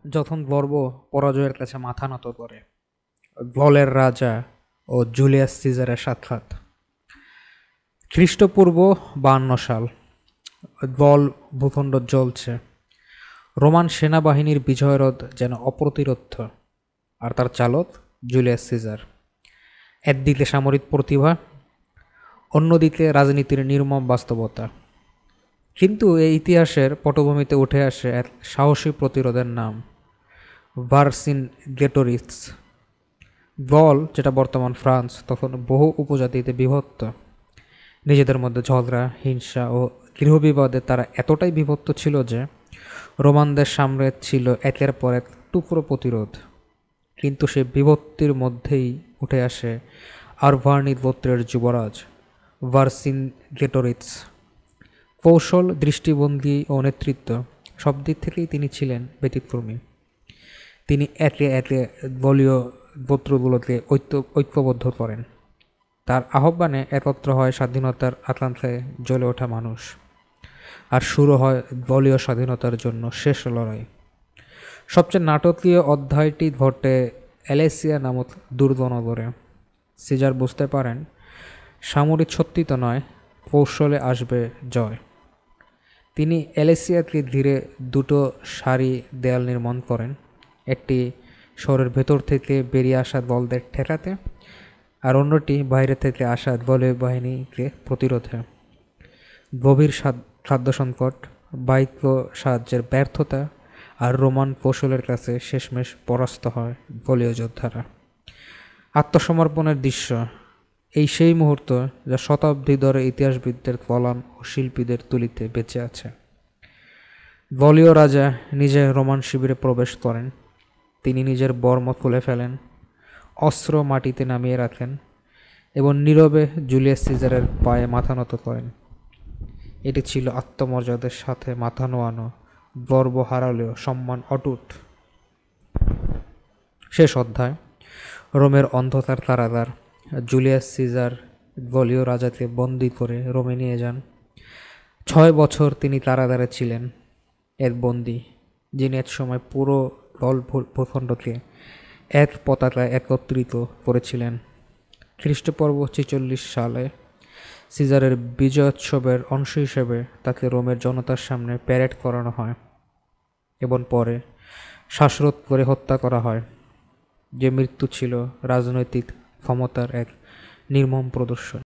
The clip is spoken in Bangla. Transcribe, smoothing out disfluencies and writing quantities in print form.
যখন গর্ব পরাজয়ের কাছে মাথা নত করে। গলের রাজা ও জুলিয়াস সিজারের সাক্ষাৎ। খ্রিস্টপূর্ব 52 সাল। গল ভূখণ্ড জ্বলছে। রোমান সেনাবাহিনীর বিজয়রথ যেন অপ্রতিরোধ্য, আর তার চালক জুলিয়াস সিজার। একদিকে সামরিক প্রতিভা, অন্যদিকে রাজনীতির নির্মম বাস্তবতা। কিন্তু এই ইতিহাসের পটভূমিতে উঠে আসে এক সাহসী প্রতিরোধের নাম, ভার্সিনগেটোরিস। গল, যেটা বর্তমান ফ্রান্স, তখন বহু উপজাতিতে বিভক্ত। নিজেদের মধ্যে ঝগড়া, হিংসা ও গৃহবিবাদে তারা এতটাই বিভক্ত ছিল যে রোমানদের সামনে ছিল একের পর এক টুকরো প্রতিরোধ। কিন্তু সে বিভক্তির মধ্যেই উঠে আসে আরভার্নি গোত্রের যুবরাজ ভার্সিনগেটোরিস। কৌশল, দৃষ্টিভঙ্গি ও নেতৃত্ব সব দিক থেকেই তিনি ছিলেন ব্যতিক্রমী। তিনি একে একে গলীয় গোত্রগুলোকে ঐক্যবদ্ধ করেন। তার আহ্বানে একত্র হয় স্বাধীনতার আকাঙ্ক্ষায় জ্বলে ওঠা মানুষ, আর শুরু হয় গলীয় স্বাধীনতার জন্য শেষ লড়াই। সবচেয়ে নাটকীয় অধ্যায়টি ঘটে অ্যালেসিয়া নামক দুর্গনগরে। সিজার বুঝতে পারেন সামরিক শক্তি তো নয়, কৌশলে আসবে জয়। তিনি অ্যালেসিয়াকে ঘিরে দুটো সারি দেয়াল নির্মাণ করেন, একটি শহরের ভেতর থেকে বেরিয়ে আসা দলদের ঠেকাতে, আর অন্যটি বাইরে থেকে আসা গলীয় বাহিনীকে প্রতিরোধে। গভীর খাদ্য সংকট, বাহ্য সাহায্যের ব্যর্থতা আর রোমান কৌশলের কাছে শেষমেশ পরাস্ত হয় গলীয় যোদ্ধারা। আত্মসমর্পণের দৃশ্য, এই সেই মুহূর্ত যা শতাব্দী ধরে ইতিহাসবিদদের কলাম ও শিল্পীদের তুলিতে বেঁচে আছে। গলীয় রাজা নিজে রোমান শিবিরে প্রবেশ করেন। তিনি নিজের বর্ম খুলে ফেলেন, অস্ত্র মাটিতে নামিয়ে রাখেন এবং নীরবে জুলিয়াস সিজারের পায়ে মাথা নত করেন। এটি ছিল আত্মমর্যাদার সাথে মাথা নোয়ানো, গর্ব হারালেও সম্মান অটুট। শেষ অধ্যায়। রোমের অন্ধকার কারাগার। জুলিয়াস সিজার গলীয় রাজাকে বন্দি করে রোমে নিয়ে যান। 6 বছর তিনি কারাগারে ছিলেন, এক বন্দী যিনি এক সময় পুরো গল ভূখণ্ডকে এক পতাকায় একত্রিত করেছিলেন। খ্রিস্টপূর্ব 46 সালে সিজারের বিজয়োৎসবের অংশ হিসেবে তাকে রোমের জনতার সামনে প্যারেড করানো হয় এবং পরে শ্বাসরোধ করে হত্যা করা হয়। যে মৃত্যু ছিল রাজনৈতিক ক্ষমতার এক নির্মম প্রদর্শন।